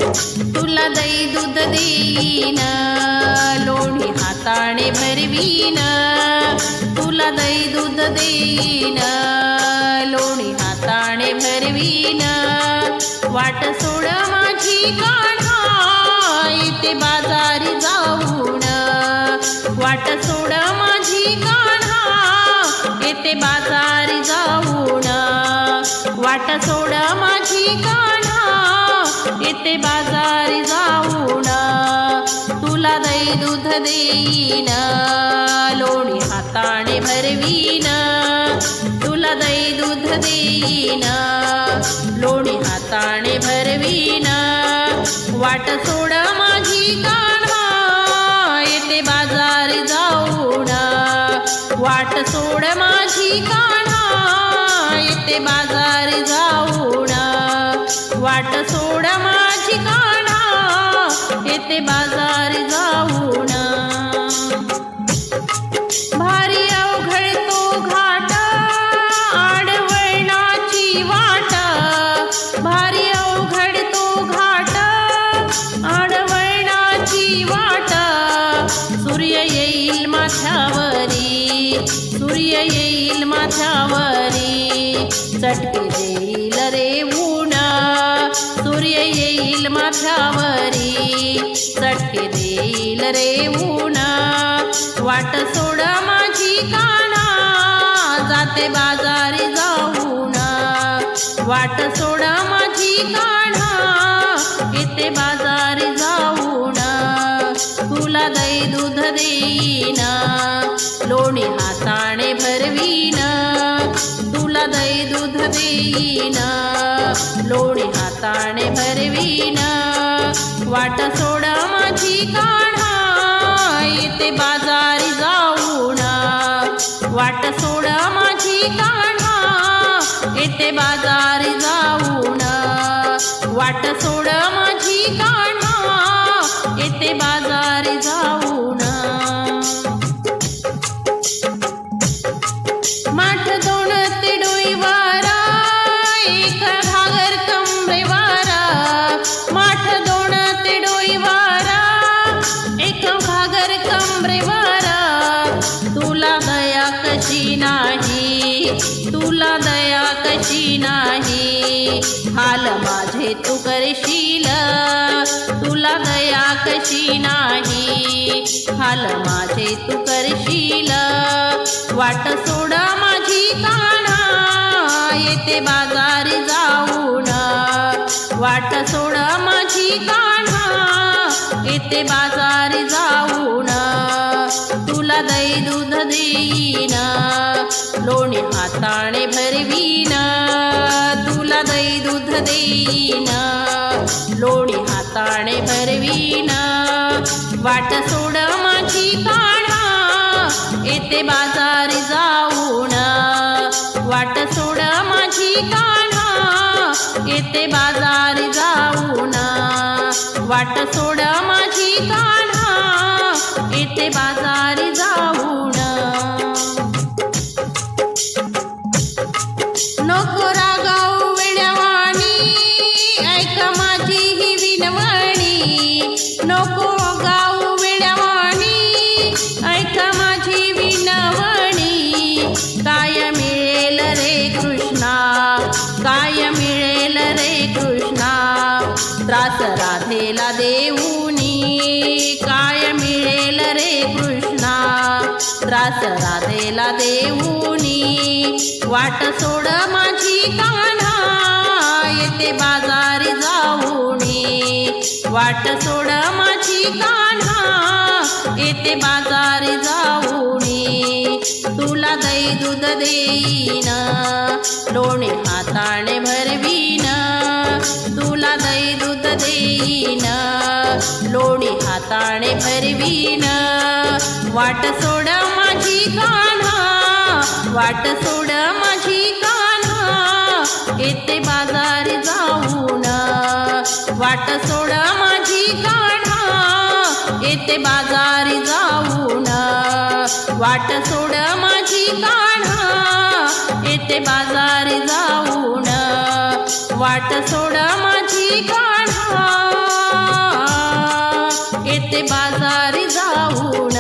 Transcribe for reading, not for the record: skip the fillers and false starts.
तुला दही दूध देईन, लोणी हाताने भरवीन. तुला दही दूध देईन, लोणी हाताने भरवीन. वाट सोड माझी कान्हा, येते बाजारी जाऊन. वाट सोड माझी कान्हा, येते बाजारी जाऊन. वाट सोड माझी कान्हा, येते बाजारी जाऊन. तुला दही दूध देईन, लोणी हाताने भरवीन. तुला दही दूध देईन, लोणी हाताने भरवीन. वाट सोड माझी कान्हा, येते बाजारी जाऊन. वाट सोड माझी कान्हा, येते बाजारी जाऊन. वाट सोड माझी कान्हा, येते बाजारी जाऊन. भारी अवघड तो घाट, आडवळणाची वाट. भारी अवघड तो घाट, आडवळणाची वाट. सूर्य येईल माथ्यावरी, सूर्य येईल माथ्यावरी. चटके देईल रे ऊन, सूर्य येईल माथ्यावरी. चटके देईल रे ऊन. वाट सोड माझी कान्हा, जाते बाजारी जाऊन. वाट सोड माझी कान्हा, येते बाजारी जाऊन. तुला दही दूध देईन, लोणी हाताने भरवीन. तुला दही दूध देईन, लोणी हाताने भरवीन. वाट सोड माझी कान्हा, येते बाजारी जाऊन. वाट सोड माझी कान्हा, येते बाजारी जाऊन. वाट सोड माझी कान्हा, येते बाजारी जाऊन. माठ दोन ते डोईवारा, एक घागर कमरेवारा. माठ दोन ते डोईवारा, एक घागर कमरेवारा. तुला दया कशी नाही, तुला दया कशी नाही. हाल माझे तू करशील, तुला दया कशी नाही. हाल माझे तू करशील. वाट सोड माझी कान्हा, येते बाजारी जाऊन. वाट सोड माझी कान्हा, येते बाजारी जाऊन. तुला दही दूध देईन, लोणी हाताने भरवीन. तुला दही दूध देईन, लोणी हाताने भरवीन. वाट सोड माझी कान्हा, येते बाजारी जाऊन. वाट सोड माझी कान्हा, येते बाजारी जाऊन. वाट सोड माझी कान्हा, येते बाजारी जाऊन. नको रागावू वेड्यावाणी, ऐक माझी ही विनवणी. नको गाऊ वेड्यावाणी, ऐक माझी विनवणी. काय मिळेल रे कृष्णा, काय मिळेल रे कृष्णा. त्रास राधेला देऊनी, काय मिळेल रे कृष्णा. त्रास राधेला देऊनी. वाट सोड माझी कान्हा, येते बाजारी जाऊनी. वाट सोड माझी कान्हा, येते बाजारी जाऊनी. तुला दही दूध देईन, लोणी हाताने भरवीन. तुला दही दूध देईन, लोणी हाताने भरवीन. वाट सोड माझी कान्हा, वाट सोड माझी कान्हा, येते बाजारी जाऊन. वाट सोड माझी कान्हा, येते बाजारी जाऊन. वाट सोड माझी कान्हा, येते बाजारी जाऊन. वाट सोड माझी कान्हा. येते बाजारी जाऊन